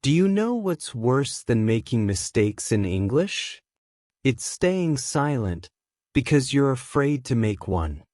Do you know what's worse than making mistakes in English? It's staying silent because you're afraid to make one.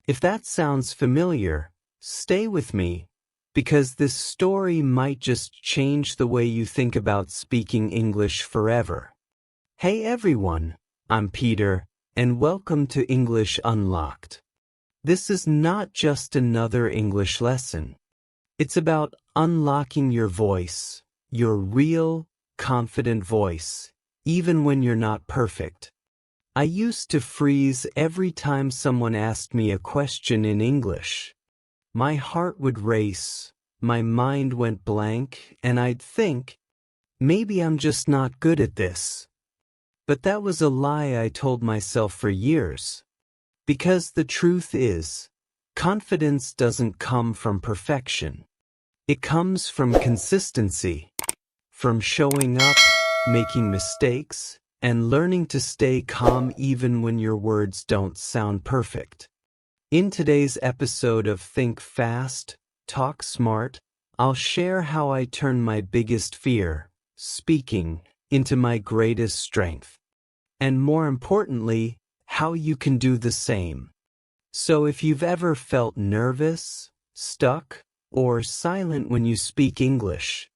If that sounds familiar, stay with me, because this story might just change the way you think about speaking English forever. Hey everyone, I'm Peter, and welcome to English Unlocked. This is not just another English lesson. It's about unlocking your voice, your real, confident voice, even when you're not perfect. I used to freeze every time someone asked me a question in English. My heart would race, my mind went blank, and I'd think, maybe I'm just not good at this. But that was a lie I told myself for years. Because the truth is, confidence doesn't come from perfection. It comes from consistency, from showing up, making mistakes, and learning to stay calm even when your words don't sound perfect. In today's episode of Think Fast, Talk Smart, I'll share how I turn my biggest fear, speaking, into my greatest strength. And more importantly, how you can do the same. So if you've ever felt nervous, stuck, or silent when you speak English,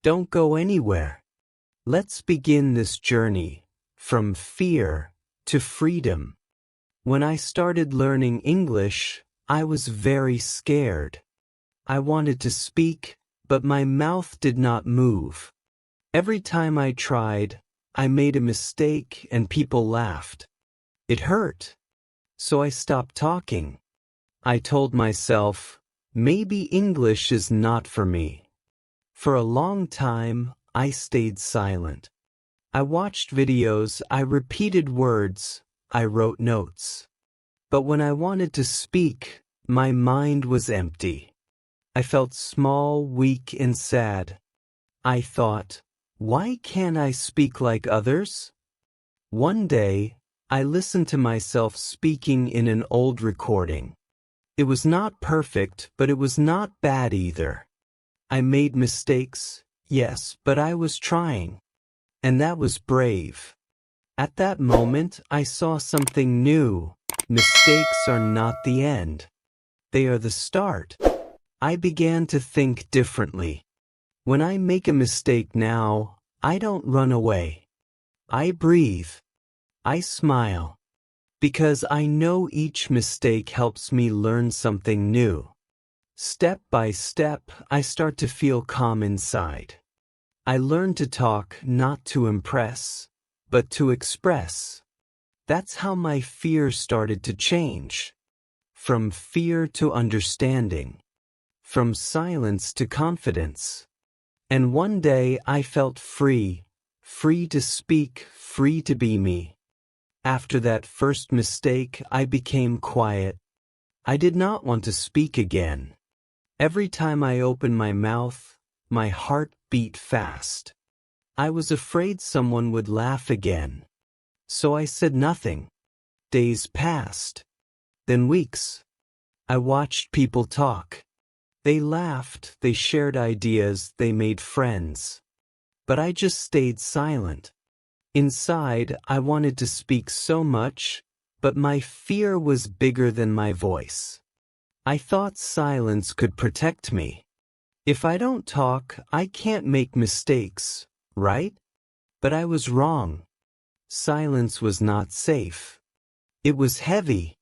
don't go anywhere. Let's begin this journey from fear to freedom. When I started learning English, I was very scared. I wanted to speak, but my mouth did not move. Every time I tried, I made a mistake and people laughed. It hurt. So I stopped talking. I told myself, maybe English is not for me. For a long time, I stayed silent. I watched videos, I repeated words, I wrote notes. But when I wanted to speak, my mind was empty. I felt small, weak, and sad. I thought, why can't I speak like others? One day, I listened to myself speaking in an old recording. It was not perfect, but it was not bad either. I made mistakes, yes, but I was trying. And that was brave. At that moment, I saw something new. Mistakes are not the end. They are the start. I began to think differently. When I make a mistake now, I don't run away. I breathe. I smile. Because I know each mistake helps me learn something new. Step by step, I start to feel calm inside. I learn to talk not to impress, but to express. That's how my fear started to change. From fear to understanding. From silence to confidence. And one day I felt free. Free to speak, free to be me. After that first mistake, I became quiet. I did not want to speak again. Every time I opened my mouth, my heart beat fast. I was afraid someone would laugh again. So I said nothing. Days passed. Then weeks. I watched people talk. They laughed, they shared ideas, they made friends. But I just stayed silent. Inside, I wanted to speak so much, but my fear was bigger than my voice. I thought silence could protect me. If I don't talk, I can't make mistakes, right? But I was wrong. Silence was not safe. It was heavy.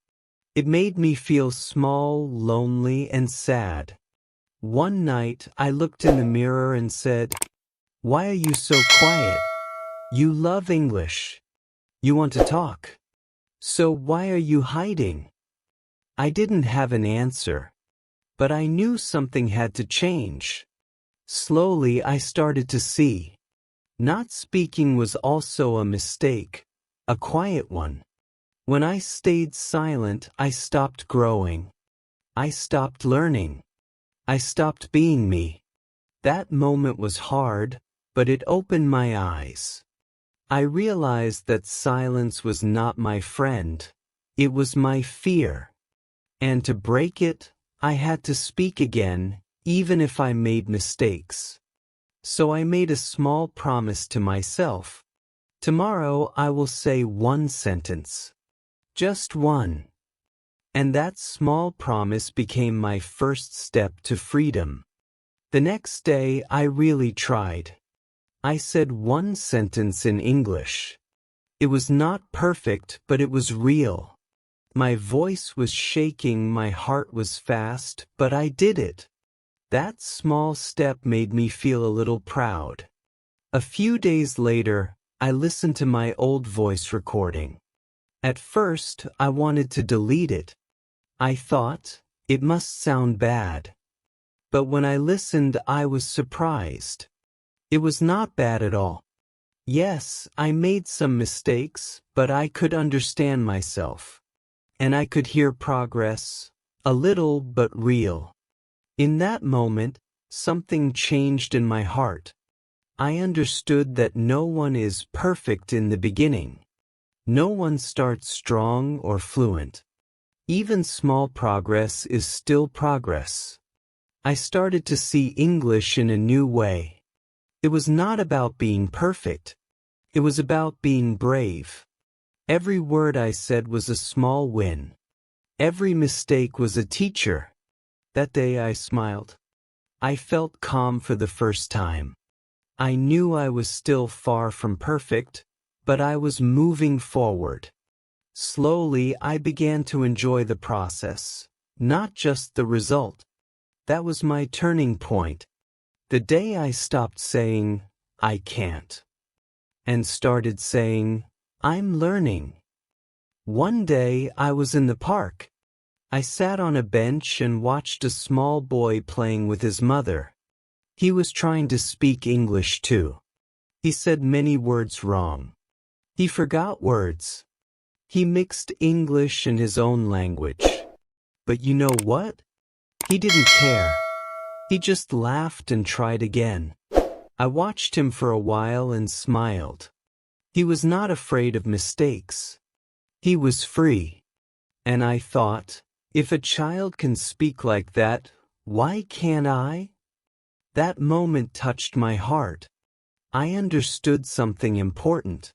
It made me feel small, lonely, and sad. One night, I looked in the mirror and said, "Why are you so quiet? You love English. You want to talk. So why are you hiding?" I didn't have an answer. But I knew something had to change. Slowly I started to see. Not speaking was also a mistake, a quiet one. When I stayed silent, I stopped growing. I stopped learning. I stopped being me. That moment was hard, but it opened my eyes. I realized that silence was not my friend. It was my fear. And to break it, I had to speak again, even if I made mistakes. So I made a small promise to myself. Tomorrow I will say one sentence. Just one. And that small promise became my first step to freedom. The next day I really tried. I said one sentence in English. It was not perfect, but it was real. My voice was shaking, my heart was fast, but I did it. That small step made me feel a little proud. A few days later, I listened to my old voice recording. At first, I wanted to delete it. I thought, it must sound bad. But when I listened, I was surprised. It was not bad at all. Yes, I made some mistakes, but I could understand myself. And I could hear progress, a little but real. In that moment, something changed in my heart. I understood that no one is perfect in the beginning. No one starts strong or fluent. Even small progress is still progress. I started to see English in a new way. It was not about being perfect. It was about being brave. Every word I said was a small win. Every mistake was a teacher. That day I smiled. I felt calm for the first time. I knew I was still far from perfect, but I was moving forward. Slowly, I began to enjoy the process, not just the result. That was my turning point. The day I stopped saying, I can't, and started saying, I'm learning. One day, I was in the park. I sat on a bench and watched a small boy playing with his mother. He was trying to speak English too. He said many words wrong. He forgot words. He mixed English and his own language. But you know what? He didn't care. He just laughed and tried again. I watched him for a while and smiled. He was not afraid of mistakes. He was free. And I thought, if a child can speak like that, why can't I? That moment touched my heart. I understood something important.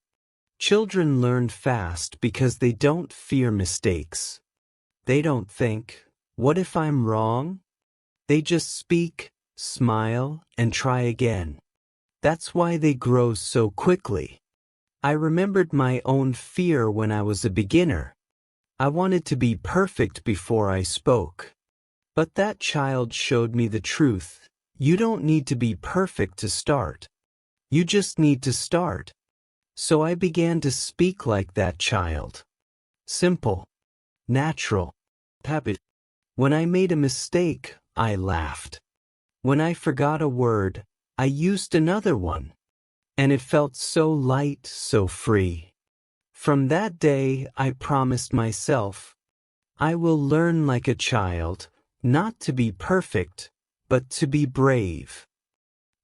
Children learn fast because they don't fear mistakes. They don't think, what if I'm wrong? They just speak, smile, and try again. That's why they grow so quickly. I remembered my own fear when I was a beginner. I wanted to be perfect before I spoke. But that child showed me the truth. You don't need to be perfect to start. You just need to start. So I began to speak like that child. Simple. Natural. Habit. When I made a mistake, I laughed. When I forgot a word, I used another one. And it felt so light, so free. From that day, I promised myself, I will learn like a child, not to be perfect, but to be brave.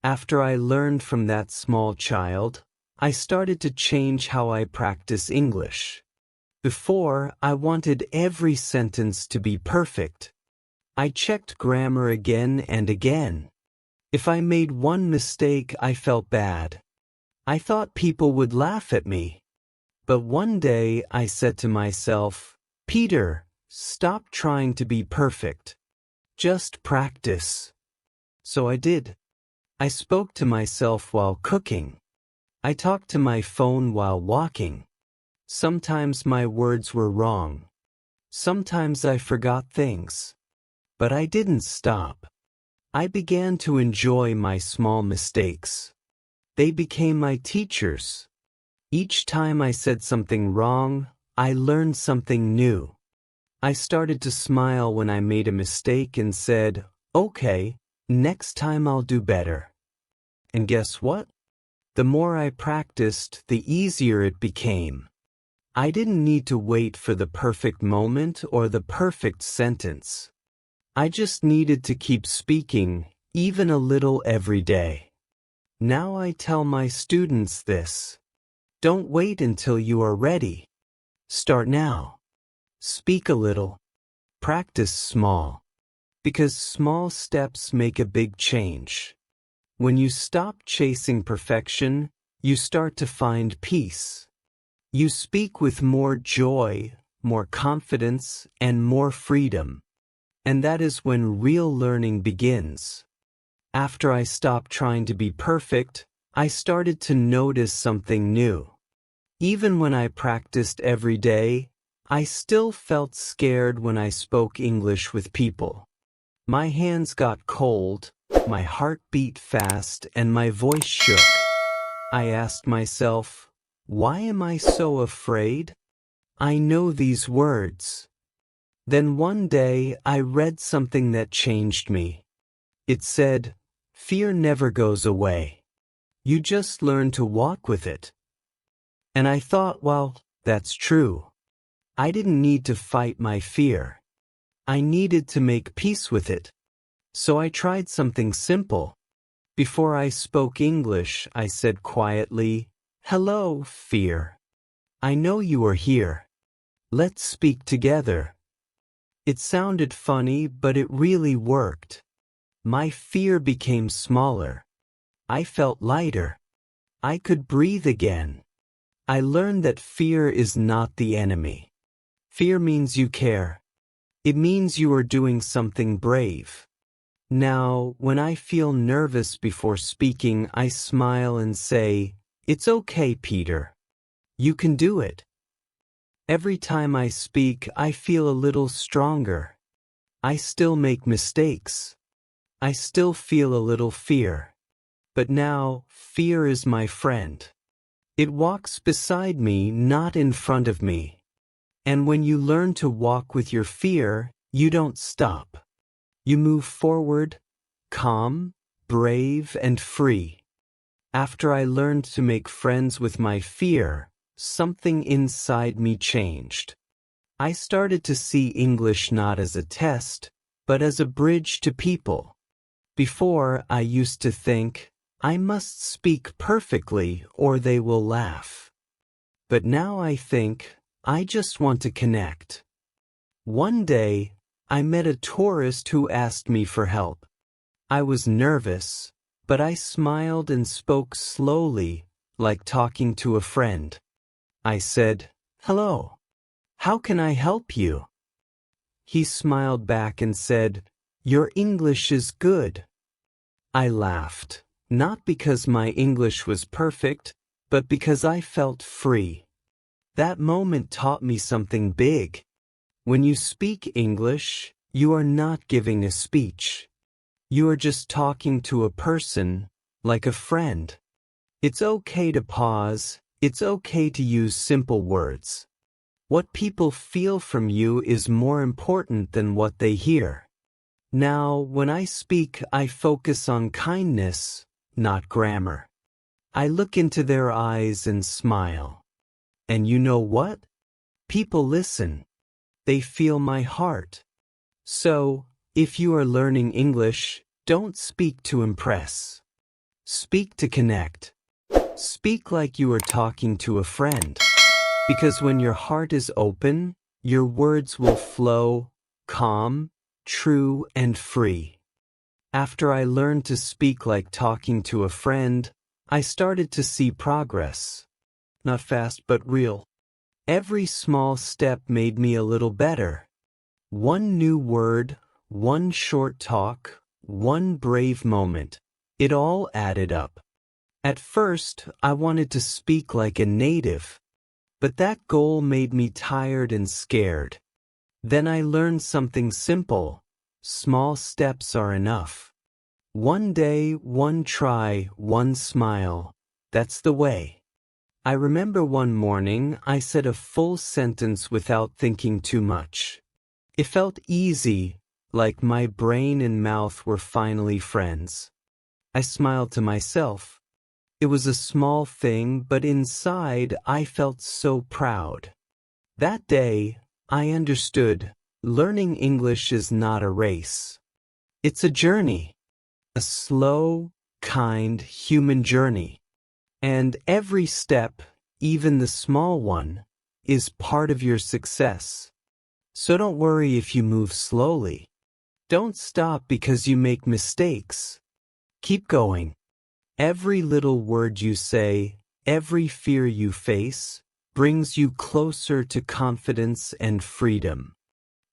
After I learned from that small child, I started to change how I practice English. Before, I wanted every sentence to be perfect. I checked grammar again and again. If I made one mistake, I felt bad. I thought people would laugh at me. But one day I said to myself, Peter, stop trying to be perfect. Just practice. So I did. I spoke to myself while cooking. I talked to my phone while walking. Sometimes my words were wrong. Sometimes I forgot things. But I didn't stop. I began to enjoy my small mistakes. They became my teachers. Each time I said something wrong, I learned something new. I started to smile when I made a mistake and said, okay, next time I'll do better. And guess what? The more I practiced, the easier it became. I didn't need to wait for the perfect moment or the perfect sentence. I just needed to keep speaking, even a little every day. Now I tell my students this. Don't wait until you are ready. Start now. Speak a little. Practice small. Because small steps make a big change. When you stop chasing perfection, you start to find peace. You speak with more joy, more confidence, and more freedom. And that is when real learning begins. After I stopped trying to be perfect, I started to notice something new. Even when I practiced every day, I still felt scared when I spoke English with people. My hands got cold, my heart beat fast, and my voice shook. I asked myself, why am I so afraid? I know these words. Then one day I read something that changed me. It said, fear never goes away. You just learn to walk with it. And I thought, well, that's true. I didn't need to fight my fear. I needed to make peace with it. So I tried something simple. Before I spoke English, I said quietly, hello, fear. I know you are here. Let's speak together. It sounded funny, but it really worked. My fear became smaller. I felt lighter. I could breathe again. I learned that fear is not the enemy. Fear means you care. It means you are doing something brave. Now, when I feel nervous before speaking, I smile and say, it's okay, Peter. You can do it. Every time I speak, I feel a little stronger. I still make mistakes. I still feel a little fear. But now, fear is my friend. It walks beside me, not in front of me. And when you learn to walk with your fear, you don't stop. You move forward, calm, brave, and free. After I learned to make friends with my fear, something inside me changed. I started to see English not as a test, but as a bridge to people. Before, I used to think, I must speak perfectly or they will laugh. But now I think, I just want to connect. One day, I met a tourist who asked me for help. I was nervous, but I smiled and spoke slowly, like talking to a friend. I said, hello. How can I help you? He smiled back and said, your English is good. I laughed. Not because my English was perfect, but because I felt free. That moment taught me something big. When you speak English, you are not giving a speech. You are just talking to a person, like a friend. It's okay to pause. It's okay to use simple words. What people feel from you is more important than what they hear. Now, when I speak, I focus on kindness, not grammar. I look into their eyes and smile. And you know what? People listen. They feel my heart. So, if you are learning English, don't speak to impress. Speak to connect. Speak like you are talking to a friend. Because when your heart is open, your words will flow, calm, true, and free. After I learned to speak like talking to a friend, I started to see progress. Not fast, but real. Every small step made me a little better. One new word, one short talk, one brave moment. It all added up. At first, I wanted to speak like a native. But that goal made me tired and scared. Then I learned something simple. Small steps are enough. One day, one try, one smile. That's the way. I remember one morning I said a full sentence without thinking too much. It felt easy, like my brain and mouth were finally friends. I smiled to myself. It was a small thing, but inside I felt so proud. That day, I understood, learning English is not a race. It's a journey. A slow, kind, human journey. And every step, even the small one, is part of your success. So don't worry if you move slowly. Don't stop because you make mistakes. Keep going. Every little word you say, every fear you face, brings you closer to confidence and freedom.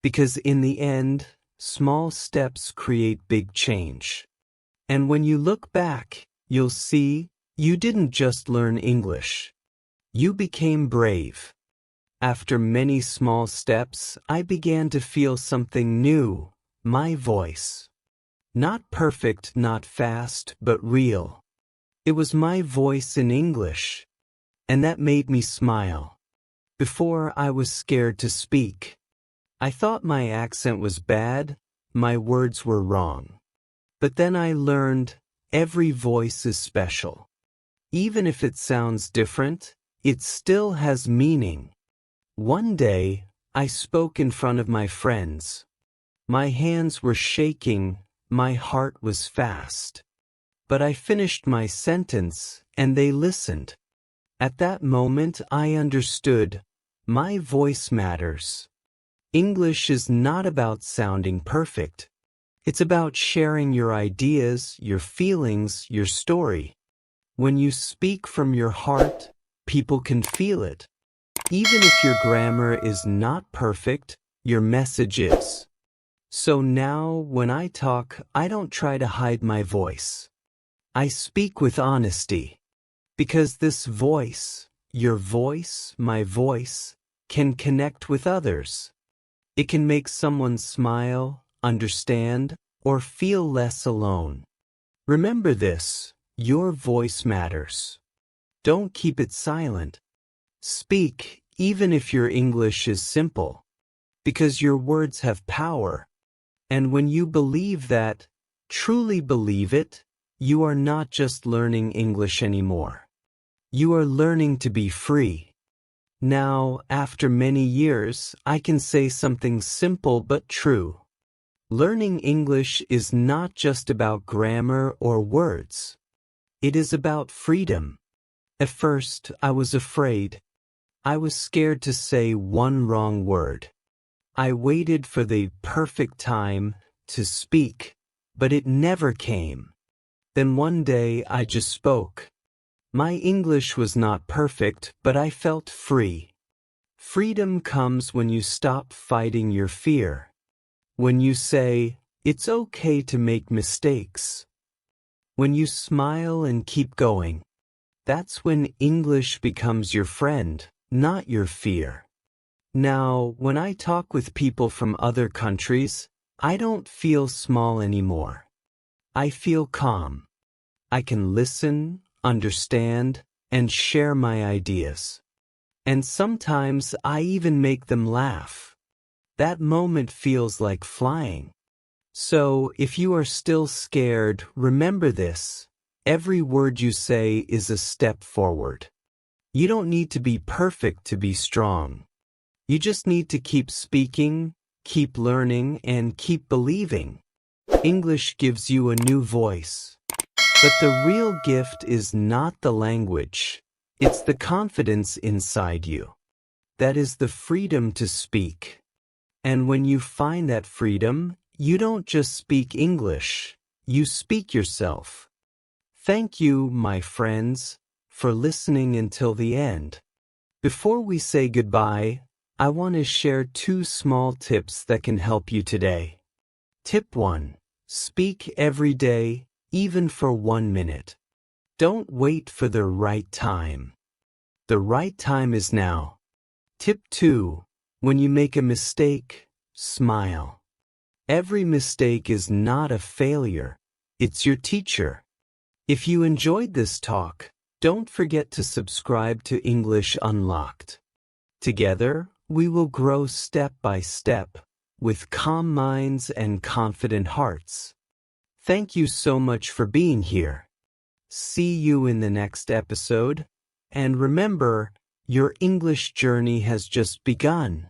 Because in the end, small steps create big change. And when you look back, you'll see you didn't just learn English. You became brave. After many small steps, I began to feel something new, my voice. Not perfect, not fast, but real. It was my voice in English. And that made me smile. Before, I was scared to speak. I thought my accent was bad, my words were wrong. But then I learned every voice is special. Even if it sounds different, it still has meaning. One day, I spoke in front of my friends. My hands were shaking, my heart was fast. But I finished my sentence, and they listened. At that moment, I understood, my voice matters. English is not about sounding perfect. It's about sharing your ideas, your feelings, your story. When you speak from your heart, people can feel it. Even if your grammar is not perfect, your message is. So now, when I talk, I don't try to hide my voice. I speak with honesty. Because this voice, your voice, my voice, can connect with others. It can make someone smile, understand, or feel less alone. Remember this, your voice matters. Don't keep it silent. Speak, even if your English is simple. Because your words have power. And when you believe that, truly believe it, you are not just learning English anymore. You are learning to be free. Now, after many years, I can say something simple but true. Learning English is not just about grammar or words. It is about freedom. At first, I was afraid. I was scared to say one wrong word. I waited for the perfect time to speak, but it never came. Then one day I just spoke. My English was not perfect, but I felt free. Freedom comes when you stop fighting your fear. When you say, it's okay to make mistakes. When you smile and keep going. That's when English becomes your friend, not your fear. Now, when I talk with people from other countries, I don't feel small anymore. I feel calm. I can listen, understand, and share my ideas. And sometimes I even make them laugh. That moment feels like flying. So, if you are still scared, remember this. Every word you say is a step forward. You don't need to be perfect to be strong. You just need to keep speaking, keep learning, and keep believing. English gives you a new voice. But the real gift is not the language. It's the confidence inside you. That is the freedom to speak. And when you find that freedom, you don't just speak English. You speak yourself. Thank you, my friends, for listening until the end. Before we say goodbye, I want to share 2 small tips that can help you today. Tip 1. Speak every day, even for 1 minute. Don't wait for the right time. The right time is now. Tip 2. When you make a mistake, smile. Every mistake is not a failure. It's your teacher. If you enjoyed this talk, don't forget to subscribe to English Unlocked. Together, we will grow step by step, with calm minds and confident hearts. Thank you so much for being here. See you in the next episode, and remember, your English journey has just begun.